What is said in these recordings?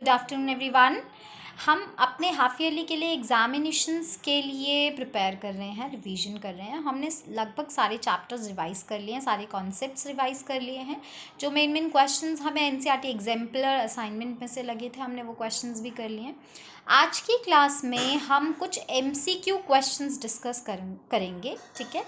Afternoon everyone. हम अपने half yearly के लिए एग्जामिनेशंस के लिए प्रिपेयर कर रहे हैं, रिवीजन कर रहे हैं। हमने लगभग सारे चैप्टर्स रिवाइज कर लिए हैं, सारे कॉन्सेप्ट्स रिवाइज कर लिए हैं। जो मेन क्वेश्चंस हमें एनसीईआरटी एग्जाम्पलर असाइनमेंट में से लगे थे, हमने वो क्वेश्चंस भी कर लिए हैं। आज की क्लास में हम कुछ एमसीक्यू क्वेश्चंस डिस्कस करेंगे, ठीक है।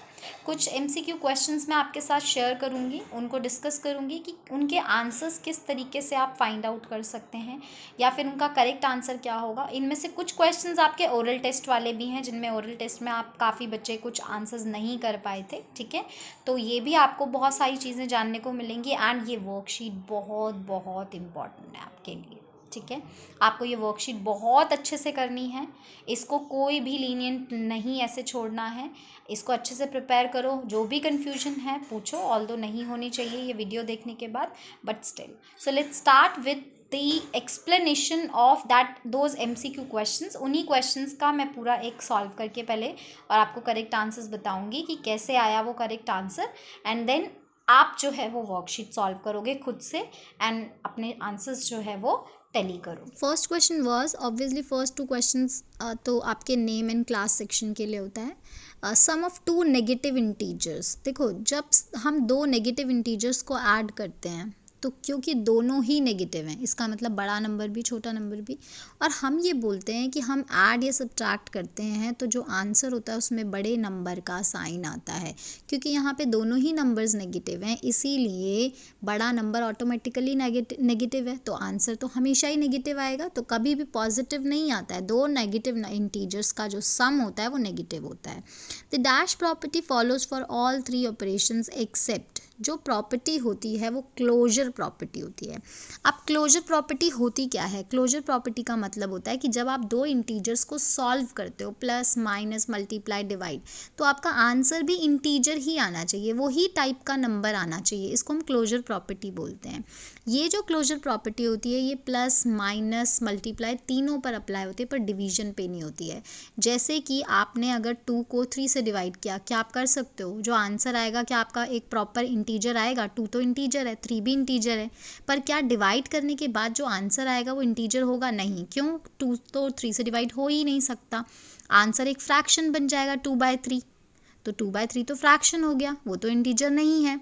कुछ एमसीक्यू क्वेश्चंस मैं आपके साथ शेयर करूंगी, उनको डिस्कस करूंगी कि उनके आंसर्स किस तरीके से आप फाइंड आउट कर सकते हैं या फिर उनका करेक्ट आंसर क्या होगा। इनमें से कुछ क्वेश्चंस आपके ओरल टेस्ट वाले भी हैं, जिनमें ओरल टेस्ट में आप काफ़ी बच्चे कुछ आंसर्स नहीं कर पाए थे, ठीक है। तो ये भी आपको बहुत सारी चीज़ें जानने को मिलेंगी एंड ये वर्कशीट बहुत बहुत इम्पॉर्टेंट है आपके लिए, ठीक है। आपको ये वर्कशीट बहुत अच्छे से करनी है, इसको कोई भी लीनियंट नहीं ऐसे छोड़ना है। इसको अच्छे से प्रिपेयर करो, जो भी कन्फ्यूजन है पूछो, ऑल्दो नहीं होनी चाहिए ये वीडियो देखने के बाद, but still. So let's start with the explanation of that those MCQ questions. उन्हीं क्वेश्चंस का मैं पूरा एक सॉल्व करके पहले और आपको करेक्ट आंसर्स बताऊंगी कि कैसे आया वो करेक्ट आंसर, एंड देन आप जो है वो वर्कशीट सॉल्व करोगे खुद से एंड अपने आंसर्स जो है वो टैली करो। First question was obviously first two questions तो आपके नेम एंड क्लास सेक्शन के लिए होता है। सम ऑफ टू नेगेटिव इंटीजर्स। देखो, जब हम दो नेगेटिव इंटीजर्स को ऐड करते हैं तो क्योंकि दोनों ही नेगेटिव हैं, इसका मतलब बड़ा नंबर भी छोटा नंबर भी, और हम ये बोलते हैं कि हम ऐड या सब्ट्रैक्ट करते हैं तो जो आंसर होता है उसमें बड़े नंबर का साइन आता है। क्योंकि यहाँ पे दोनों ही नंबर्स नेगेटिव हैं, इसीलिए बड़ा नंबर ऑटोमेटिकली नेगेटिव है, तो आंसर तो हमेशा ही नेगेटिव आएगा। तो कभी भी पॉजिटिव नहीं आता है, दो नेगेटिव इंटीजर्स का जो सम होता है वो नेगेटिव होता है। The dash property follows for all three operations except. जो प्रॉपर्टी होती है वो क्लोजर प्रॉपर्टी होती है। अब क्लोजर प्रॉपर्टी होती क्या है? क्लोजर प्रॉपर्टी का मतलब होता है कि जब आप दो इंटीजर्स को सॉल्व करते हो, प्लस माइनस मल्टीप्लाई डिवाइड, तो आपका आंसर भी इंटीजर ही आना चाहिए, वो ही टाइप का नंबर आना चाहिए। इसको हम क्लोजर प्रॉपर्टी बोलते हैं। ये जो क्लोजर प्रॉपर्टी होती है ये प्लस माइनस मल्टीप्लाई तीनों पर अप्लाई होती है, पर डिवीजन पे नहीं होती है। जैसे कि आपने अगर 2 को 3 से डिवाइड किया, क्या आप कर सकते हो? जो आंसर आएगा क्या आपका एक प्रॉपर इंटीजर आएगा? 2 तो इंटीजर है, 3 भी इंटीजर है, पर क्या डिवाइड करने के बाद जो आंसर आएगा वो इंटीजर होगा? नहीं। क्यों? 2 तो 3 से डिवाइड हो ही नहीं सकता। आंसर एक फ्रैक्शन बन जाएगा 2/3, तो 2/3 तो फ्रैक्शन हो गया, वो तो इंटीजर नहीं है।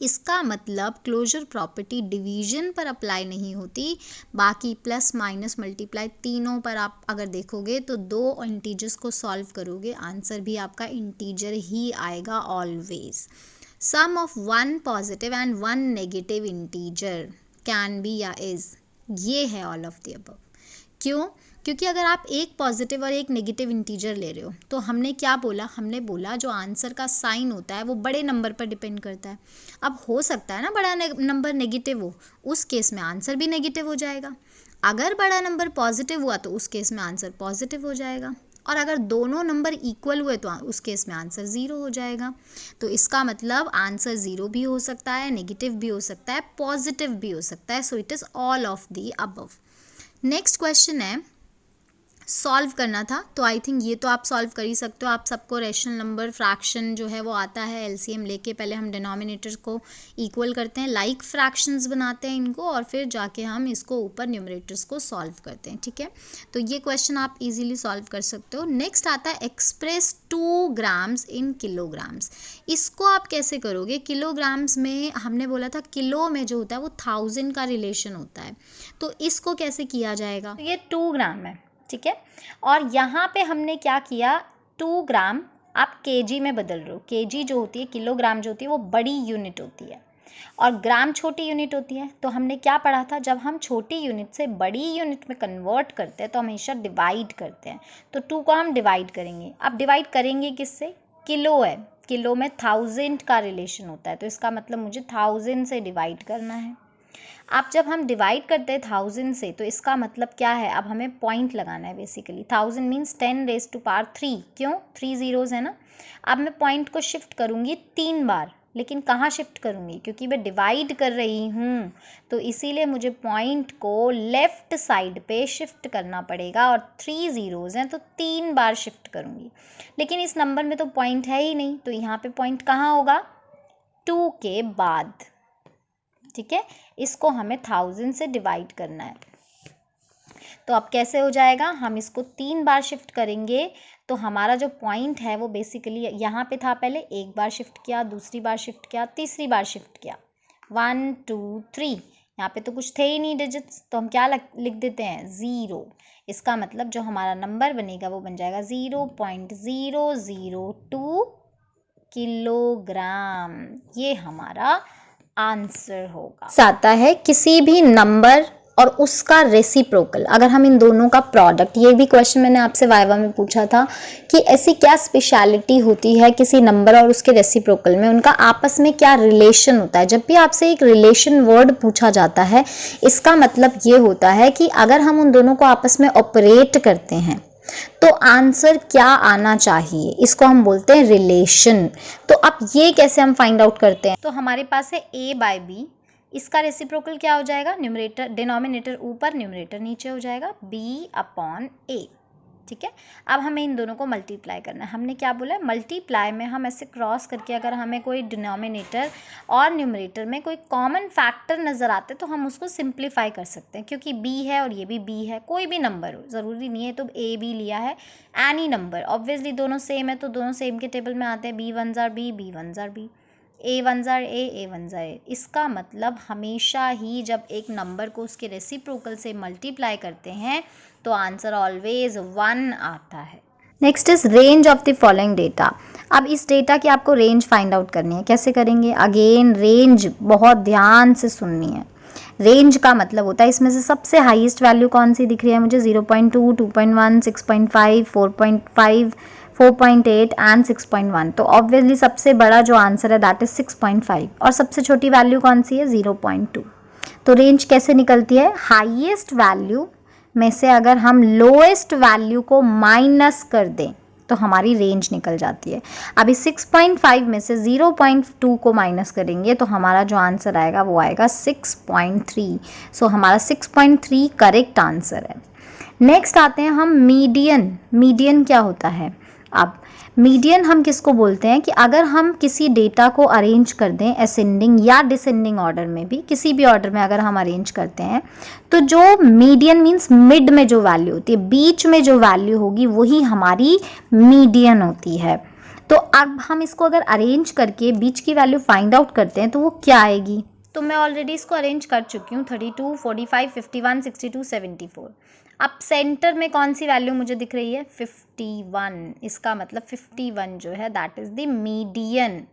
इसका मतलब क्लोजर प्रॉपर्टी डिवीजन पर अप्लाई नहीं होती, बाकी प्लस माइनस मल्टीप्लाई तीनों पर आप अगर देखोगे तो दो इंटीजर्स को सॉल्व करोगे, आंसर भी आपका इंटीजर ही आएगा always. Sum of one positive and one negative integer can be या इज, ये है ऑल ऑफ द अबव। क्यों? क्योंकि अगर आप एक पॉजिटिव और एक नेगेटिव इंटीजर ले रहे हो तो हमने क्या बोला? हमने बोला जो आंसर का साइन होता है वो बड़े नंबर पर डिपेंड करता है। अब हो सकता है ना बड़ा नंबर नेगेटिव हो, उस केस में आंसर भी नेगेटिव हो जाएगा। अगर बड़ा नंबर पॉजिटिव हुआ तो उस केस में आंसर पॉजिटिव हो जाएगा, और अगर दोनों नंबर इक्वल हुए तो उस केस में आंसर 0 हो जाएगा। तो इसका मतलब आंसर 0 भी हो सकता है, नेगेटिव भी हो सकता है, पॉजिटिव भी हो सकता है। So it is all of the above. Next question है, सॉल्व करना था, तो आई थिंक ये तो आप सॉल्व कर ही सकते हो। आप सबको रेशनल नंबर फ्रैक्शन जो है वो आता है। एलसीएम लेके पहले हम डिनोमिनेटर को इक्वल करते हैं, लाइक फ्रैक्शंस बनाते हैं इनको, और फिर जाके हम इसको ऊपर न्यूमरेटर्स को सॉल्व करते हैं, ठीक है। तो ये क्वेश्चन आप इजीली सॉल्व कर सकते हो। नेक्स्ट आता है एक्सप्रेस 2 ग्राम्स इन किलोग्राम्स। इसको आप कैसे करोगे? किलोग्राम्स में हमने बोला था किलो में जो होता है वो 1000 का रिलेशन होता है, तो इसको कैसे किया जाएगा? तो ये 2 ग्राम है, ठीक है। और यहाँ पे हमने क्या किया, 2 ग्राम आप केजी में बदल रहे हो। केजी जो होती है, किलोग्राम जो होती है वो बड़ी यूनिट होती है और ग्राम छोटी यूनिट होती है। तो हमने क्या पढ़ा था, जब हम छोटी यूनिट से बड़ी यूनिट में कन्वर्ट करते हैं तो हमेशा डिवाइड करते हैं। तो 2 को हम डिवाइड करेंगे। अब डिवाइड करेंगे किससे? किलो है, किलो में 1000 का रिलेशन होता है, तो इसका मतलब मुझे 1000 से डिवाइड करना है। अब जब हम डिवाइड करते हैं 1000 से, तो इसका मतलब क्या है? अब हमें पॉइंट लगाना है बेसिकली। 1000 मीन्स 10⁻3। क्यों? 3 ज़ीरोज़ है ना। अब मैं पॉइंट को शिफ्ट करूँगी 3 बार, लेकिन कहाँ शिफ्ट करूँगी? क्योंकि मैं डिवाइड कर रही हूँ, तो इसीलिए मुझे पॉइंट को लेफ़्ट साइड पे शिफ्ट करना पड़ेगा, और 3 ज़ीरोज़ हैं तो 3 बार शिफ्ट करूँगी। लेकिन इस नंबर में तो पॉइंट है ही नहीं, तो यहाँ पे पॉइंट कहाँ होगा? 2 के बाद, ठीक है। इसको हमें 1000 से डिवाइड करना है। तो अब कैसे हो जाएगा, हम इसको 3 बार शिफ्ट करेंगे तो हमारा जो पॉइंट है वो बेसिकली यहाँ पे था, पहले एक बार शिफ्ट किया, दूसरी बार शिफ्ट किया, तीसरी बार शिफ्ट किया, 1 2 3, यहाँ पे तो कुछ थे ही नहीं डिजिट्स, तो हम क्या लिख देते हैं 0। इसका मतलब जो हमारा नंबर बनेगा वो बन जाएगा 0.002 किलोग्राम। ये हमारा आंसर होगा। आता है किसी भी नंबर और उसका रेसिप्रोकल, अगर हम इन दोनों का प्रोडक्ट, ये भी क्वेश्चन मैंने आपसे वाइवा में पूछा था कि ऐसी क्या स्पेशलिटी होती है किसी नंबर और उसके रेसिप्रोकल में, उनका आपस में क्या रिलेशन होता है। जब भी आपसे एक रिलेशन वर्ड पूछा जाता है, इसका मतलब ये होता है कि अगर हम उन दोनों को आपस में ऑपरेट करते हैं तो आंसर क्या आना चाहिए, इसको हम बोलते हैं रिलेशन। तो अब ये कैसे हम फाइंड आउट करते हैं, तो हमारे पास है a बाय b, इसका रेसिप्रोकल क्या हो जाएगा, न्यूमरेटर डिनोमिनेटर ऊपर न्यूमरेटर नीचे हो जाएगा, b अपॉन a। ठीक है, अब हमें इन दोनों को मल्टीप्लाई करना है। हमने क्या बोला है, मल्टीप्लाई में हम ऐसे क्रॉस करके अगर हमें कोई डिनोमिनेटर और न्यूमरेटर में कोई कॉमन फैक्टर नज़र आते तो हम उसको सिंप्लीफाई कर सकते हैं, क्योंकि b है और ये भी b है, कोई भी नंबर हो, ज़रूरी नहीं है तो a b लिया है, एनी नंबर, ऑब्वियसली दोनों सेम है तो दोनों सेम के टेबल में आते हैं, b once are b, b once are b, a once are a once are a। इसका मतलब हमेशा ही जब एक नंबर को उसके रेसिप्रोकल से मल्टीप्लाई करते हैं तो आंसर ऑलवेज 1 आता है। Next is range of the following data. अब इस डेटा की आपको रेंज फाइंड आउट करनी है, कैसे करेंगे, अगेन रेंज बहुत ध्यान से सुननी है। रेंज का मतलब होता है इसमें से सबसे हाईएस्ट वैल्यू कौन सी दिख रही है मुझे, 0.2, 2.1, 6.5, 4.5, 4.8 एंड 6.1। तो ऑब्वियसली सबसे बड़ा जो आंसर है दैट इज 6.5 और सबसे छोटी वैल्यू कौन सी है 0.2। तो रेंज कैसे निकलती है, हाईएस्ट वैल्यू में से अगर हम लोएस्ट वैल्यू को माइनस कर दें तो हमारी रेंज निकल जाती है। अभी 6.5 में से 0.2 को माइनस करेंगे तो हमारा जो आंसर आएगा वो आएगा 6.3। सो हमारा 6.3 करेक्ट आंसर है। नेक्स्ट आते हैं हम मीडियन। मीडियन क्या होता है, अब मीडियन हम किसको बोलते हैं कि अगर हम किसी डेटा को अरेंज कर दें असेंडिंग या डिसेंडिंग ऑर्डर में भी, किसी भी ऑर्डर में अगर हम अरेंज करते हैं तो जो मीडियन मीन्स मिड में जो वैल्यू होती है, बीच में जो वैल्यू होगी वही हमारी मीडियन होती है। तो अब हम इसको अगर अरेंज करके बीच की वैल्यू फाइंड आउट करते हैं तो वो क्या आएगी, तो मैं ऑलरेडी इसको अरेंज कर चुकी हूँ, 32, 45, 51, 62, 74। अब सेंटर में कौन सी वैल्यू मुझे दिख रही है 51, इसका मतलब 51 जो है दैट इज द मीडियन,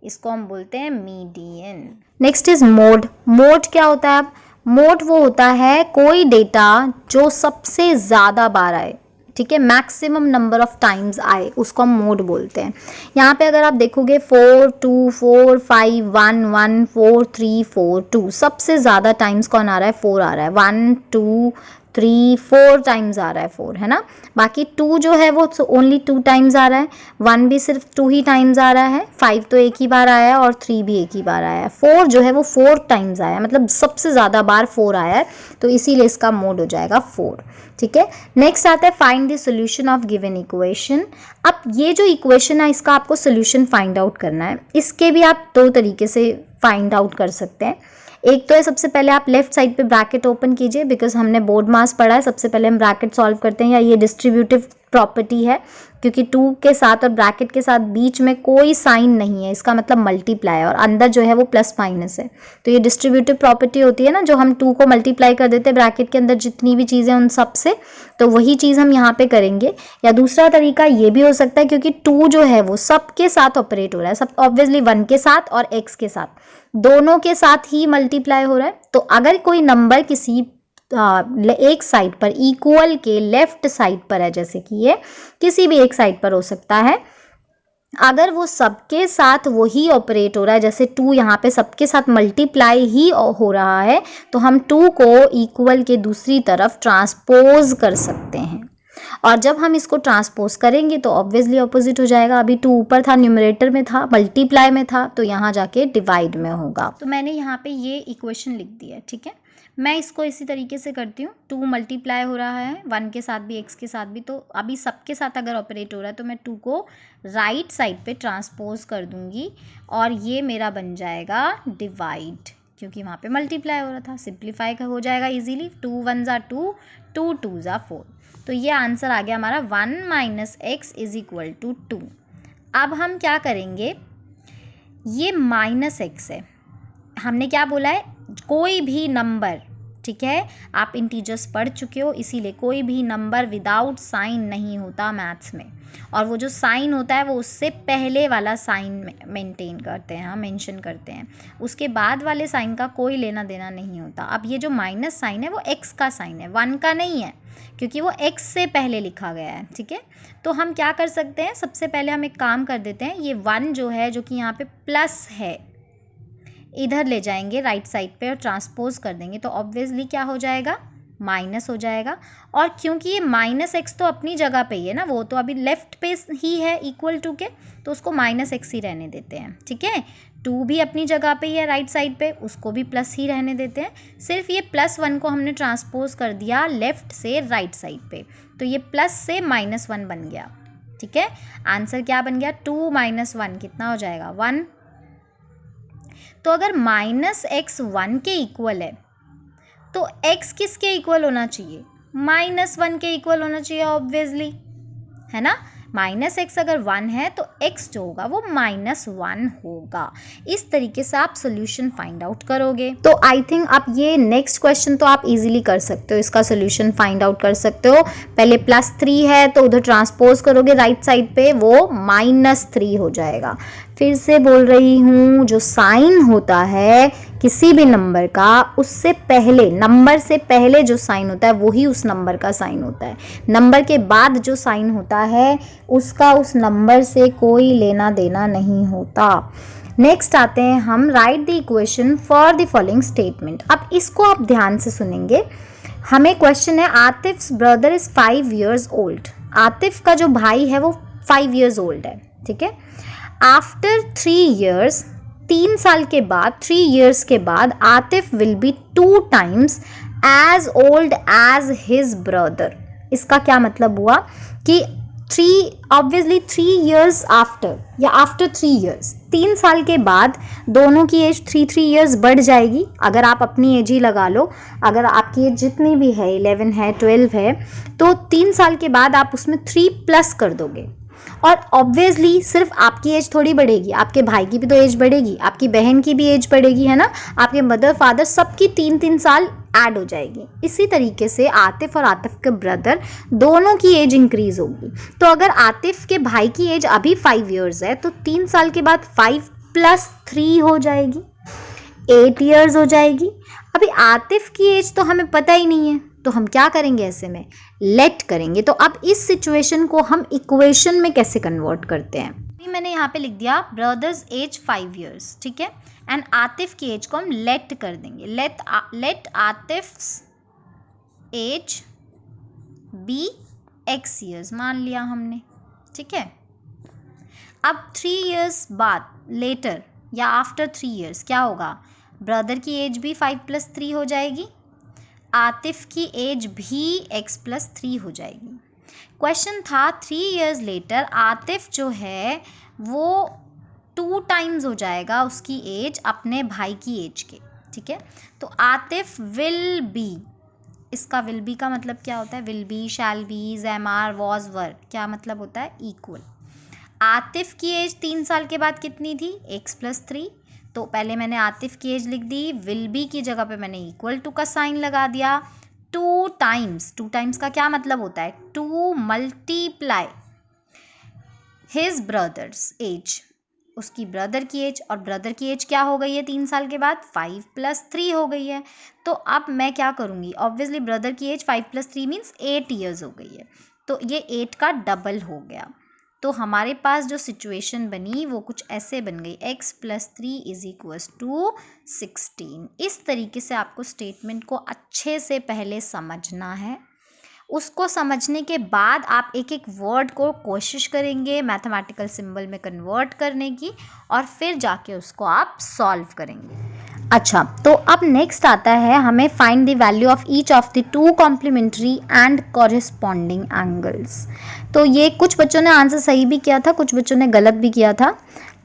इसको हम बोलते हैं median. Next is mode. Mode क्या होता है, अब मोड वो होता है कोई डेटा जो सबसे ज़्यादा बार आए, ठीक है, मैक्सिमम नंबर ऑफ टाइम्स आए, उसको हम मोड बोलते हैं। यहाँ पे अगर आप देखोगे 4 2 4 5 1 1 4 3 4 2, सबसे ज़्यादा टाइम्स कौन आ रहा है, 4 आ रहा है, 1 2 3 4 टाइम्स आ रहा है 4, है ना। बाकी 2 जो है वो ओनली 2 टाइम्स आ रहा है, 1 भी सिर्फ 2 ही टाइम्स आ रहा है, 5 तो एक ही बार आया है और 3 भी एक ही बार आया है, 4 जो है वो 4 टाइम्स आया है, मतलब सबसे ज़्यादा बार 4 आया है, तो इसीलिए इसका मोड हो जाएगा 4। ठीक है, नेक्स्ट आता है find the solution of given equation. अब ये जो इक्वेशन है इसका आपको सॉल्यूशन फाइंड आउट करना है। इसके भी आप दो तरीके से फाइंड आउट कर सकते हैं। एक तो है, सबसे पहले आप लेफ्ट साइड पे ब्रैकेट ओपन कीजिए, बिकॉज हमने बोर्ड मास पढ़ा है, सबसे पहले हम ब्रैकेट सॉल्व करते हैं, या ये डिस्ट्रीब्यूटिव प्रॉपर्टी है क्योंकि 2 के साथ और ब्रैकेट के साथ बीच में कोई साइन नहीं है, इसका मतलब मल्टीप्लाई, और अंदर जो है वो प्लस माइनस है, तो ये डिस्ट्रीब्यूटिव प्रॉपर्टी होती है ना, जो हम 2 को मल्टीप्लाई कर देते हैं ब्रैकेट के अंदर जितनी भी चीज़ें उन सब से, तो वही चीज़ हम यहाँ पे करेंगे। या दूसरा तरीका ये भी हो सकता है, क्योंकि 2 जो है वो सबके साथ ऑपरेट हो रहा है, सब ऑब्वियसली 1 के साथ और x के साथ, दोनों के साथ ही मल्टीप्लाई हो रहा है। तो अगर कोई नंबर किसी एक साइड पर इक्वल के लेफ्ट साइड पर है, जैसे कि ये किसी भी एक साइड पर हो सकता है, अगर वो सबके साथ वही ऑपरेट हो रहा है, जैसे 2 यहाँ पे सबके साथ मल्टीप्लाई ही हो रहा है, तो हम 2 को इक्वल के दूसरी तरफ ट्रांसपोज कर सकते हैं, और जब हम इसको ट्रांसपोज करेंगे तो ऑब्वियसली ऑपोजिट हो जाएगा। अभी 2 ऊपर था, न्यूमरेटर में था, मल्टीप्लाई में था, तो यहाँ जाके डिवाइड में होगा। तो मैंने यहाँ पे ये इक्वेशन लिख दी है, ठीक है। मैं इसको इसी तरीके से करती हूँ, 2 मल्टीप्लाई हो रहा है 1 के साथ भी x के साथ भी, तो अभी सबके साथ अगर ऑपरेट हो रहा है तो मैं 2 को राइट साइड पे ट्रांसपोज कर दूंगी और ये मेरा बन जाएगा डिवाइड। क्योंकि वहाँ पे मल्टीप्लाई हो रहा था। सिंप्लीफाई हो जाएगा इजीली, 2 1 ज़ा 2, 2 2 ज़ा 4। तो ये आंसर आ गया हमारा 1 - x = 2। अब हम क्या करेंगे, ये -x है, हमने क्या बोला है, कोई भी नंबर, ठीक है, आप इंटीजर्स पढ़ चुके हो, इसीलिए कोई भी नंबर विदाउट साइन नहीं होता मैथ्स में, और वो जो साइन होता है वो उससे पहले वाला साइन मेंटेन करते हैं, हम मेंशन करते हैं, उसके बाद वाले साइन का कोई लेना देना नहीं होता। अब ये जो माइनस साइन है वो x का साइन है, 1 का नहीं है, क्योंकि वो x से पहले लिखा गया है, ठीक है। तो हम क्या कर सकते हैं, सबसे पहले हम एक काम कर देते हैं, ये 1 जो है, जो कि यहाँ पे प्लस है, इधर ले जाएंगे राइट साइड पे और ट्रांसपोज कर देंगे, तो ऑब्वियसली क्या हो जाएगा, माइनस हो जाएगा। और क्योंकि ये -x तो अपनी जगह पे ही है ना, वो तो अभी लेफ्ट पे ही है इक्वल टू के, तो उसको -x ही रहने देते हैं, ठीक है। 2 भी अपनी जगह पे ही है राइट साइड पे, उसको भी प्लस ही रहने देते हैं। सिर्फ ये +1 को हमने ट्रांसपोज कर दिया लेफ्ट से राइट साइड पे, तो ये प्लस से -1 बन गया, ठीक है। आंसर क्या बन गया, 2 - 1 कितना हो जाएगा, 1। तो अगर -x 1 के इक्वल है तो x किसके इक्वल होना चाहिए, -1 के इक्वल होना चाहिए ऑब्वियसली, है ना। -x अगर 1 है तो x जो होगा वो -1 होगा। इस तरीके से आप सोल्यूशन फाइंड आउट करोगे। तो आई थिंक आप ये नेक्स्ट क्वेश्चन तो आप इजीली कर सकते हो, इसका सोल्यूशन फाइंड आउट कर सकते हो। पहले +3 है तो उधर ट्रांसपोज करोगे राइट साइड पे, वो -3 हो जाएगा। फिर से बोल रही हूँ, जो साइन होता है किसी भी नंबर का, उससे पहले, नंबर से पहले जो साइन होता है वही उस नंबर का साइन होता है। नंबर के बाद जो साइन होता है उसका उस नंबर से कोई लेना देना नहीं होता। नेक्स्ट आते हैं हम, write the equation for the following statement. अब इसको आप ध्यान से सुनेंगे। हमें क्वेश्चन है, Atif's brother is 5 years old। Atif का जो भाई है वो 5 years old है, ठीक है। आफ्टर 3 years, 3 साल के बाद, 3 years के बाद, Atif will B 2 times as old as his brother। इसका क्या मतलब हुआ कि 3 years आफ्टर, या आफ्टर 3 years, 3 साल के बाद दोनों की एज 3 years बढ़ जाएगी। अगर आप अपनी एज ही लगा लो, अगर आपकी एज जितनी भी है, 11 है, 12 है, तो 3 साल के बाद आप उसमें 3+ कर दोगे, और ऑब्वियसली सिर्फ आपकी एज थोड़ी बढ़ेगी, आपके भाई की भी तो एज बढ़ेगी, आपकी बहन की भी एज बढ़ेगी, है ना, आपके मदर फादर सबकी 3-3 साल ऐड हो जाएगी। इसी तरीके से आतिफ और आतिफ के ब्रदर दोनों की एज इंक्रीज होगी। तो अगर आतिफ के भाई की एज अभी 5 years है तो 3 साल के बाद 5 + 3 हो जाएगी, 8 years हो जाएगी। अभी आतिफ की एज तो हमें पता ही नहीं है, तो हम क्या करेंगे, ऐसे में लेट करेंगे। तो अब इस सिचुएशन को हम इक्वेशन में कैसे कन्वर्ट करते हैं, मैंने यहाँ पे लिख दिया ब्रदर्स एज 5 years, ठीक है, एंड आतिफ की एज को हम लेट कर देंगे, let Atif's age be x years मान लिया हमने, ठीक है। अब 3 years बाद, लेटर या आफ्टर 3 years क्या होगा, ब्रदर की एज भी 5 + 3 हो जाएगी, आतिफ की एज भी x + 3 हो जाएगी। क्वेश्चन था 3 years लेटर आतिफ जो है वो 2 times हो जाएगा उसकी एज अपने भाई की एज के, ठीक है। तो आतिफ विल बी, इसका विल बी का मतलब क्या होता है, विल बी, शैल बी, ज़ैमार, वॉज, वर, क्या मतलब होता है, इक्वल। आतिफ की एज 3 साल के बाद कितनी थी, x + 3। तो पहले मैंने आतिफ की एज लिख दी, विल बी की जगह पे मैंने इक्वल टू का साइन लगा दिया। 2 times का क्या मतलब होता है, 2 × हिज ब्रदर्स एज, उसकी ब्रदर की एज, और ब्रदर की एज क्या हो गई है 3 साल के बाद, 5 + 3 हो गई है। तो अब मैं क्या करूँगी, ऑब्वियसली ब्रदर की एज 5 + 3 मीन्स 8 years हो गई है, तो ये 8 का डबल हो गया। तो हमारे पास जो सिचुएशन बनी वो कुछ ऐसे बन गई, x + 3 = 16। इस तरीके से आपको स्टेटमेंट को अच्छे से पहले समझना है। उसको समझने के बाद आप एक एक वर्ड को कोशिश करेंगे मैथमेटिकल सिंबल में कन्वर्ट करने की, और फिर जाके उसको आप सॉल्व करेंगे। अच्छा, तो अब नेक्स्ट आता है हमें find the value of each of the 2 complementary and corresponding angles. तो ये कुछ बच्चों ने आंसर सही भी किया था, कुछ बच्चों ने गलत भी किया था।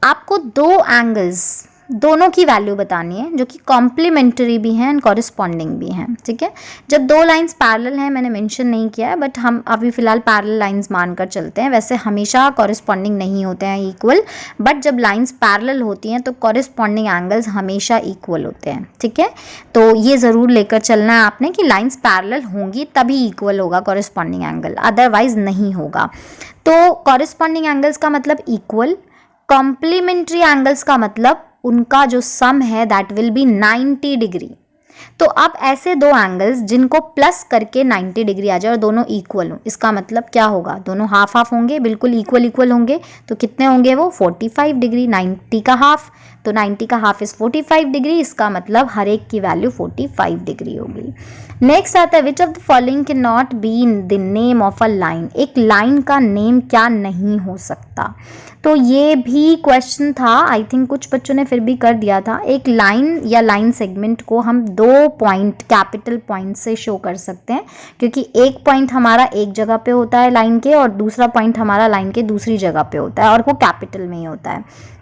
आपको 2 एंगल्स दोनों की वैल्यू बतानी है जो कि कॉम्प्लीमेंट्री भी हैं एंड कॉरिस्पॉन्डिंग भी हैं, ठीक है। जब दो लाइंस पैरेलल हैं, मैंने मेंशन नहीं किया है बट हम अभी फ़िलहाल पैरेलल लाइंस मानकर चलते हैं, वैसे हमेशा कॉरिस्पॉन्डिंग नहीं होते हैं इक्वल, बट जब लाइंस पैरेलल होती हैं तो कॉरिस्पॉन्डिंग एंगल्स हमेशा इक्वल होते हैं, ठीक है। तो ये ज़रूर लेकर चलना है आपने कि लाइंस पैरेलल होंगी तभी इक्वल होगा कॉरिस्पॉन्डिंग एंगल, अदरवाइज नहीं होगा। तो कॉरिस्पॉन्डिंग एंगल्स का मतलब इक्वल, कॉम्प्लीमेंट्री एंगल्स का मतलब उनका जो सम है दैट विल बी 90 डिग्री। तो अब ऐसे दो एंगल्स जिनको प्लस करके 90 डिग्री आ जाए और दोनों इक्वल हो, इसका मतलब क्या होगा, दोनों हाफ हाफ होंगे, बिल्कुल इक्वल इक्वल होंगे। तो कितने होंगे वो 45 डिग्री, 90 का हाफ, तो 90 का हाफ इज 45 डिग्री, इसका मतलब हर एक की वैल्यू 45 डिग्री होगी। नेक्स्ट आता है which of the following can not be in the name of a line, एक लाइन का नेम क्या नहीं हो सकता। तो ये भी क्वेश्चन था, आई थिंक कुछ बच्चों ने फिर भी कर दिया था। एक लाइन या लाइन सेगमेंट को हम दो पॉइंट, कैपिटल पॉइंट से शो कर सकते हैं, क्योंकि एक पॉइंट हमारा एक जगह पे होता है लाइन के और दूसरा पॉइंट हमारा लाइन के दूसरी जगह पे होता है और वो कैपिटल में ही होता है।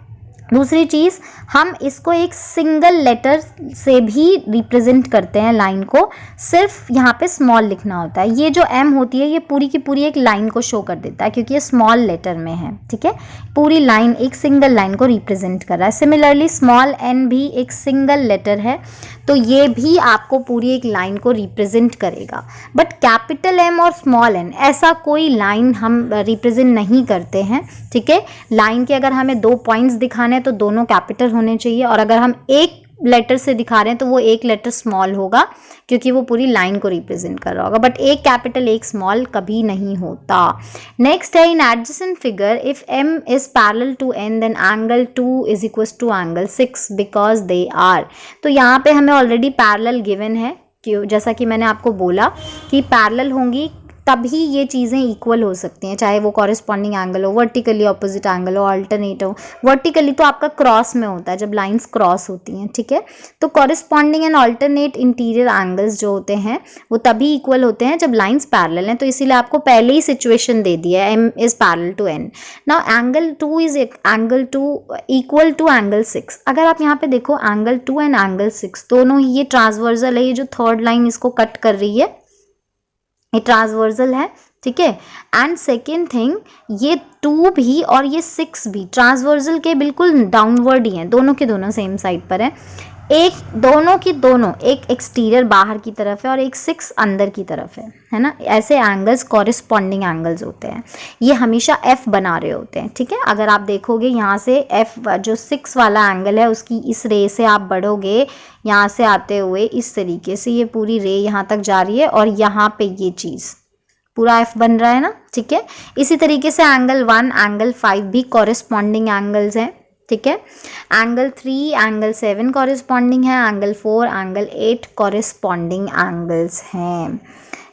दूसरी चीज़, हम इसको एक सिंगल लेटर से भी रिप्रेजेंट करते हैं लाइन को, सिर्फ यहाँ पे स्मॉल लिखना होता है। ये जो एम होती है ये पूरी की पूरी एक लाइन को शो कर देता है क्योंकि ये स्मॉल लेटर में है, ठीक है। पूरी लाइन एक सिंगल लाइन को रिप्रेजेंट कर रहा है। सिमिलरली स्मॉल एन भी एक सिंगल लेटर है, तो ये भी आपको पूरी एक लाइन को रिप्रेजेंट करेगा। बट कैपिटल एम और स्मॉल एन ऐसा कोई लाइन हम रिप्रेजेंट नहीं करते हैं, ठीक है। लाइन के अगर हमें दो पॉइंट्स दिखाने हैं तो दोनों कैपिटल होने चाहिए, और अगर हम एक लेटर से दिखा रहे हैं तो वो एक लेटर स्मॉल होगा क्योंकि वो पूरी लाइन को रिप्रेजेंट कर रहा होगा, बट एक कैपिटल एक स्मॉल कभी नहीं होता। नेक्स्ट है in adjacent figure if m is parallel to n then angle 2 is equal to angle 6 because they are. तो यहाँ पे हमें ऑलरेडी पैरेलल गिवन है, क्यों, जैसा कि मैंने आपको बोला कि पैरेलल होंगी तभी ये चीज़ें इक्वल हो सकती हैं, चाहे वो कॉरेस्पॉन्डिंग एंगल हो, वर्टिकली ऑपोजिट एंगल हो, अल्टरनेट हो। वर्टिकली तो आपका क्रॉस में होता है जब लाइंस क्रॉस होती हैं, ठीक है। तो corresponding and alternate interior angles जो होते हैं वो तभी इक्वल होते हैं जब लाइंस पैरेलल हैं। तो इसीलिए आपको पहले ही सिचुएशन दे दिया है m is parallel to n। Now angle 2 is angle 2 equal to angle 6। अगर आप यहाँ पे देखो एंगल 2 एंड एंगल 6 दोनों ही ये ट्रांसवर्सल है, ये जो थर्ड लाइन इसको कट कर रही है ये ट्रांसवर्सल है, ठीक है। एंड सेकेंड थिंग, ये 2 भी और ये 6 भी ट्रांसवर्सल के बिल्कुल डाउनवर्ड ही हैं, दोनों के दोनों सेम साइड पर है। एक दोनों की दोनों, एक एक्सटीरियर बाहर की तरफ है और एक 6 अंदर की तरफ है ना। ऐसे एंगल्स कॉरिस्पॉन्डिंग एंगल्स होते हैं, ये हमेशा f बना रहे होते हैं, ठीक है। अगर आप देखोगे यहाँ से f जो 6 वाला एंगल है उसकी इस रे से आप बढ़ोगे, यहाँ से आते हुए इस तरीके से ये पूरी रे यहाँ तक जा रही है और यहाँ पे ये चीज़ पूरा f बन रहा है ना, ठीक है। इसी तरीके से एंगल 1 एंगल 5 भी कॉरिस्पॉन्डिंग एंगल्स हैं, ठीक है। एंगल 3 एंगल 7 कॉरिस्पॉन्डिंग है, एंगल 4 एंगल 8 कॉरिस्पॉन्डिंग एंगल्स हैं।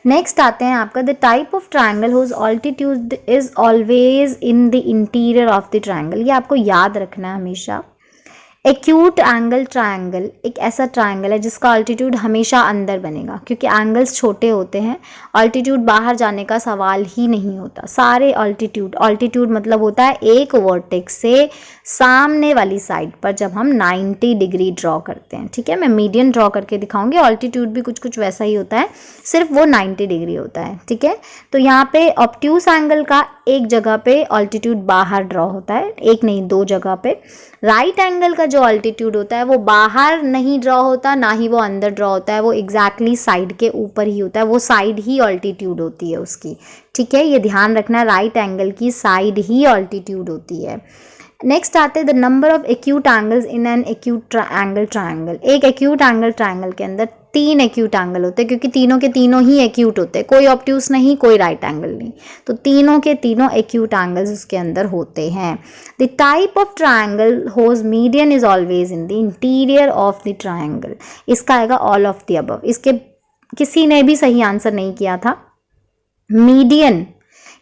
नेक्स्ट आते हैं आपका the type of triangle whose altitude is always in the interior of the triangle. ये आपको याद रखना है हमेशा। एक्यूट एंगल ट्रायंगल एक ऐसा ट्रायंगल है जिसका अल्टीट्यूड हमेशा अंदर बनेगा, क्योंकि एंगल्स छोटे होते हैं, अल्टीट्यूड बाहर जाने का सवाल ही नहीं होता। सारे अल्टीट्यूड मतलब होता है एक वर्टेक्स से सामने वाली साइड पर जब हम 90 डिग्री ड्रॉ करते हैं, ठीक है। मैं मीडियन ड्रॉ करके दिखाऊंगी, अल्टीट्यूड भी कुछ कुछ वैसा ही होता है, सिर्फ वो 90 डिग्री होता है, ठीक है। तो यहाँ पे ऑब्ट्यूस एंगल का एक जगह पे अल्टीट्यूड बाहर ड्रॉ होता है, एक नहीं 2 जगह पे। राइट एंगल का जो अल्टीट्यूड होता है वो बाहर नहीं ड्रॉ होता, ना ही वो अंदर ड्रॉ होता है, वो एग्जैक्टली साइड के ऊपर ही होता है, वो साइड ही अल्टीट्यूड होती है उसकी, ठीक है। ये ध्यान रखना, राइट एंगल की साइड ही अल्टीट्यूड होती है। नेक्स्ट आते हैं the number of acute angles in an acute angle triangle. एक एक्यूट एंगल ट्रायंगल के अंदर 3 एक्यूट एंगल होते हैं, क्योंकि तीनों के तीनों ही एक्यूट होते हैं, कोई ऑब्ट्यूस नहीं, कोई राइट एंगल नहीं, तो तीनों के तीनों एक्यूट एंगल्स उसके अंदर होते हैं। The type of triangle whose median is always in the interior of the triangle. इसका आएगा ऑल ऑफ द अबव। इसके किसी ने भी सही आंसर नहीं किया था। मीडियन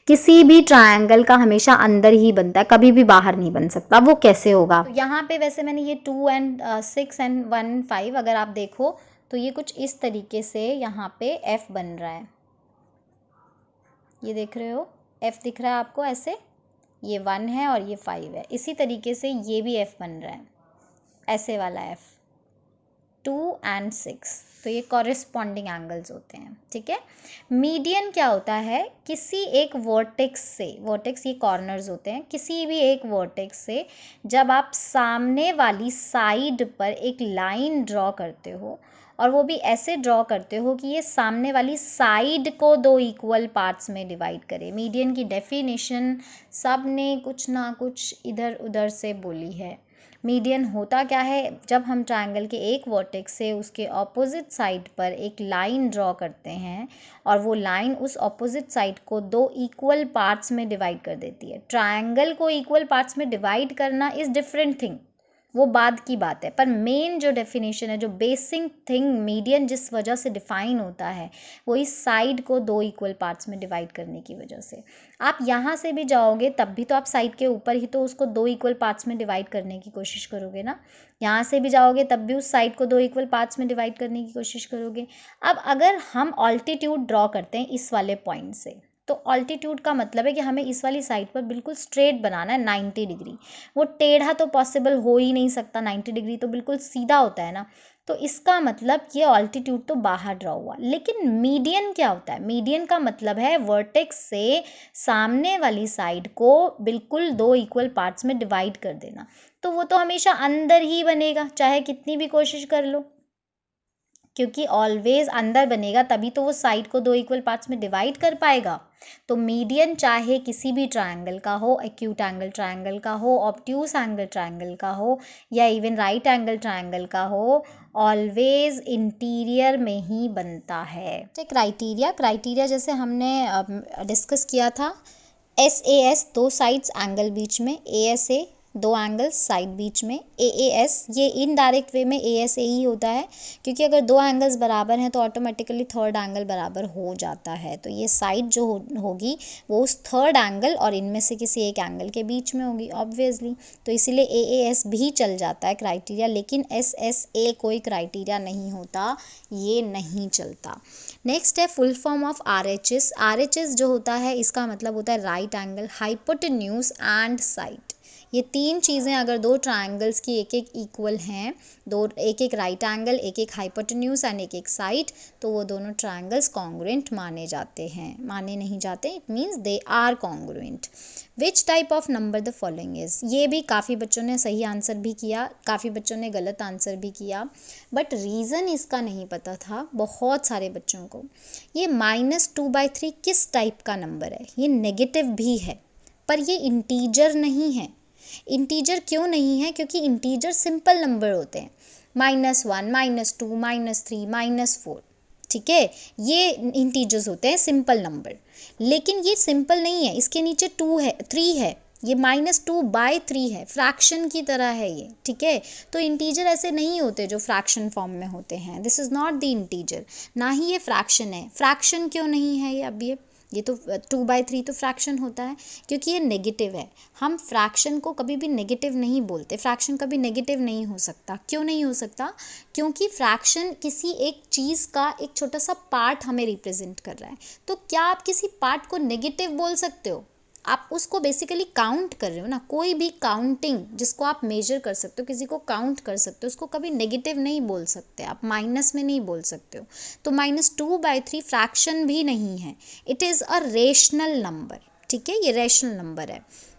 किसी भी ट्रायंगल का हमेशा अंदर ही बनता है, कभी भी बाहर नहीं बन सकता। वो कैसे होगा? तो यहाँ पे वैसे मैंने ये 2 एंड 6 एंड 1 5 अगर आप देखो तो ये कुछ इस तरीके से यहाँ पे f बन रहा है, ये देख रहे हो f दिख रहा है आपको ऐसे, ये 1 है और ये 5 है, इसी तरीके से ये भी f बन रहा है, ऐसे वाला एफ, 2 and 6, तो ये कॉरेस्पॉन्डिंग एंगल्स होते हैं, ठीक है। मीडियन क्या होता है, किसी एक वर्टेक्स से, वर्टेक्स ये कॉर्नर्स होते हैं, किसी भी एक वर्टेक्स से जब आप सामने वाली साइड पर एक लाइन ड्रॉ करते हो, और वो भी ऐसे ड्रॉ करते हो कि ये सामने वाली साइड को दो इक्वल पार्ट्स में डिवाइड करे। मीडियन की डेफिनेशन सब ने कुछ ना कुछ इधर उधर से बोली है। मीडियन होता क्या है, जब हम ट्रायंगल के एक वर्टेक्स से उसके ऑपोजिट साइड पर एक लाइन ड्रॉ करते हैं और वो लाइन उस ऑपोजिट साइड को दो इक्वल पार्ट्स में डिवाइड कर देती है। ट्रायंगल को इक्वल पार्ट्स में डिवाइड करना इज़ डिफरेंट थिंग, वो बाद की बात है, पर मेन जो डेफिनेशन है, जो बेसिक थिंग मीडियन जिस वजह से डिफाइन होता है, वो इस साइड को दो इक्वल पार्ट्स में डिवाइड करने की वजह से। आप यहाँ से भी जाओगे तब भी तो आप साइड के ऊपर ही तो उसको दो इक्वल पार्ट्स में डिवाइड करने की कोशिश करोगे ना। यहाँ से भी जाओगे तब भी उस साइड को दो इक्वल पार्ट्स में डिवाइड करने की कोशिश करोगे। अब अगर हम ऑल्टीट्यूड ड्रॉ करते हैं इस वाले पॉइंट से, तो ऑल्टीट्यूड का मतलब है कि हमें इस वाली साइड पर बिल्कुल स्ट्रेट बनाना है 90 डिग्री। वो टेढ़ा तो पॉसिबल हो ही नहीं सकता, 90 डिग्री तो बिल्कुल सीधा होता है ना। तो इसका मतलब ये ऑल्टीट्यूड तो बाहर ड्रॉ हुआ। लेकिन मीडियन क्या होता है, मीडियन का मतलब है वर्टेक्स से सामने वाली साइड को बिल्कुल दो इक्वल पार्ट्स में डिवाइड कर देना। तो वो तो हमेशा अंदर ही बनेगा, चाहे कितनी भी कोशिश कर लो, क्योंकि ऑलवेज अंदर बनेगा, तभी तो वो साइड को दो इक्वल पार्ट्स में डिवाइड कर पाएगा। तो मीडियन चाहे किसी भी ट्रायंगल का हो, एक्यूट एंगल ट्रायंगल का हो, ऑब्ट्यूस एंगल ट्रायंगल का हो, या इवन राइट एंगल ट्रायंगल का हो, ऑलवेज इंटीरियर में ही बनता है। क्राइटेरिया जैसे हमने डिस्कस किया था, SAS दो साइड्स एंगल बीच में, ASA दो एंगल्स साइड बीच में, AAS ये इनडायरेक्ट वे में ASA ही होता है, क्योंकि अगर दो एंगल्स बराबर हैं तो ऑटोमेटिकली थर्ड एंगल बराबर हो जाता है। तो ये साइड जो होगी वो उस थर्ड एंगल और इनमें से किसी एक एंगल के बीच में होगी ऑब्वियसली। तो इसीलिए AAS भी चल जाता है क्राइटेरिया, लेकिन SSA कोई क्राइटेरिया नहीं होता, ये नहीं चलता। नेक्स्ट है full form of RHS। RHS जो होता है इसका मतलब होता है right angle, hypotenuse and side. ये तीन चीज़ें अगर दो ट्रायंगल्स की एक एक इक्वल हैं, एक एक राइट एंगल, एक एक हाइपोटेन्यूज एंड एक एक साइड, तो वो दोनों ट्रायंगल्स कॉन्ग्रुएंट माने जाते हैं। माने नहीं जाते, it means they are congruent. Which type of number the following is, ये भी काफ़ी बच्चों ने सही आंसर भी किया, काफ़ी बच्चों ने गलत आंसर भी किया, बट रीज़न इसका नहीं पता था बहुत सारे बच्चों को। ये -2/3 किस टाइप का नंबर है, ये नेगेटिव भी है पर ये इंटीजर नहीं है। इंटीजर क्यों नहीं है, क्योंकि इंटीजर सिंपल नंबर होते हैं, -1, -2, -3, -4, ठीक है, ये इंटीजर्स होते हैं सिंपल नंबर। लेकिन ये सिंपल नहीं है, इसके नीचे 3 है, ये -2/3 है, फ्रैक्शन की तरह है ये, ठीक है। तो इंटीजर ऐसे नहीं होते जो फ्रैक्शन फॉर्म में होते हैं, this is not the integer, ना ही ये फ्रैक्शन है। फ्रैक्शन क्यों नहीं है ये, अब ये तो 2/3 तो फ्रैक्शन होता है, क्योंकि ये नेगेटिव है। हम फ्रैक्शन को कभी भी नेगेटिव नहीं बोलते, फ्रैक्शन कभी नेगेटिव नहीं हो सकता। क्यों नहीं हो सकता, क्योंकि फ्रैक्शन किसी एक चीज़ का एक छोटा सा पार्ट हमें रिप्रेजेंट कर रहा है। तो क्या आप किसी पार्ट को नेगेटिव बोल सकते हो, आप उसको बेसिकली काउंट कर रहे हो ना। कोई भी काउंटिंग जिसको आप मेजर कर सकते हो, किसी को काउंट कर सकते हो, उसको कभी नेगेटिव नहीं बोल सकते, आप माइनस में नहीं बोल सकते हो। तो -2/3 फ्रैक्शन भी नहीं है, it is a rational number, ठीक है, ये रेशनल नंबर है।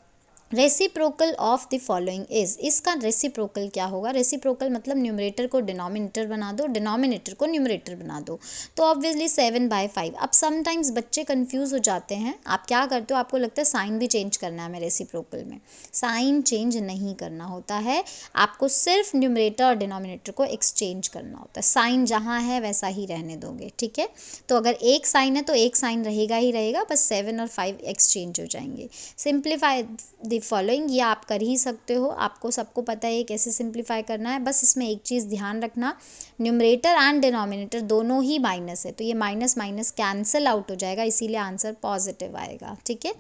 Reciprocal of the following is, इसका रेसिप्रोकल क्या होगा, रेसिप्रोकल मतलब न्यूमरेटर को डिनोमिनेटर बना दो, डिनोमिनेटर को न्यूमरेटर बना दो, तो ऑब्वियसली 7/5। अब समटाइम्स बच्चे कंफ्यूज हो जाते हैं, आप क्या करते हो, आपको लगता है साइन भी चेंज करना है हमें रेसिप्रोकल में, साइन चेंज नहीं करना होता है, आपको सिर्फ न्यूमरेटर और डिनोमिनेटर को एक्सचेंज करना होता है, साइन जहाँ है वैसा ही रहने दोगे, ठीक है। तो अगर एक साइन है तो एक साइन रहेगा ही रहेगा, बस 7 और 5 एक्सचेंज हो जाएंगे। सिंप्लीफाई द फॉलोइंग, ये आप कर ही सकते हो, आपको सबको पता है कैसे सिंप्लीफाई करना है। बस इसमें एक चीज़ ध्यान रखना, न्यूमरेटर एंड डिनोमिनेटर दोनों ही माइनस है, तो ये माइनस माइनस कैंसिल आउट हो जाएगा, इसीलिए आंसर पॉजिटिव आएगा, ठीक है।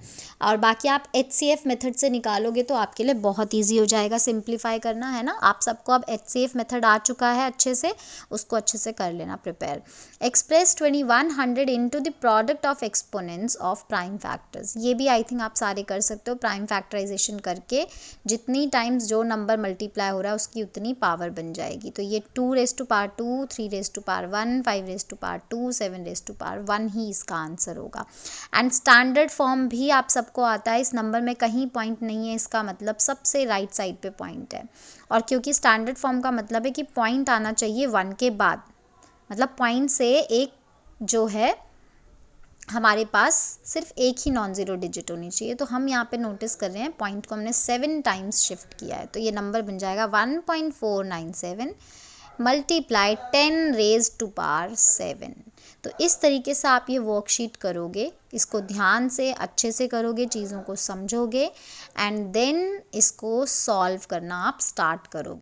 और बाकी आप HCF मेथड से निकालोगे तो आपके लिए बहुत ईजी हो जाएगा सिंप्लीफाई करना, है ना। आप सबको अब HCF मेथड आ चुका है अच्छे से, उसको अच्छे से कर लेना prepare. Express 2100 into the product of exponents of prime factors, ये भी आई थिंक आप सारे कर सकते हो, प्राइम फैक्टराइजेशन मल्टीप्लाइजेशन करके जितनी टाइम्स जो नंबर मल्टीप्लाई हो रहा है उसकी उतनी पावर बन जाएगी। तो ये 2^2, 3^1, 5^2, 7^1 ही इसका आंसर होगा। एंड स्टैंडर्ड फॉर्म भी आप सबको आता है, इस नंबर में कहीं पॉइंट नहीं है, इसका मतलब सबसे राइट साइड पे पॉइंट है। और क्योंकि स्टैंडर्ड फॉर्म का मतलब है कि पॉइंट आना चाहिए 1 के बाद, मतलब पॉइंट से एक जो है हमारे पास सिर्फ एक ही नॉन ज़ीरो डिजिट होनी चाहिए। तो हम यहाँ पे नोटिस कर रहे हैं पॉइंट को हमने 7 टाइम्स शिफ्ट किया है, तो ये नंबर बन जाएगा 1.497 मल्टीप्लाई 10^7। तो इस तरीके से आप ये वर्कशीट करोगे, इसको ध्यान से अच्छे से करोगे, चीज़ों को समझोगे एंड देन इसको सॉल्व करना आप स्टार्ट करोगे।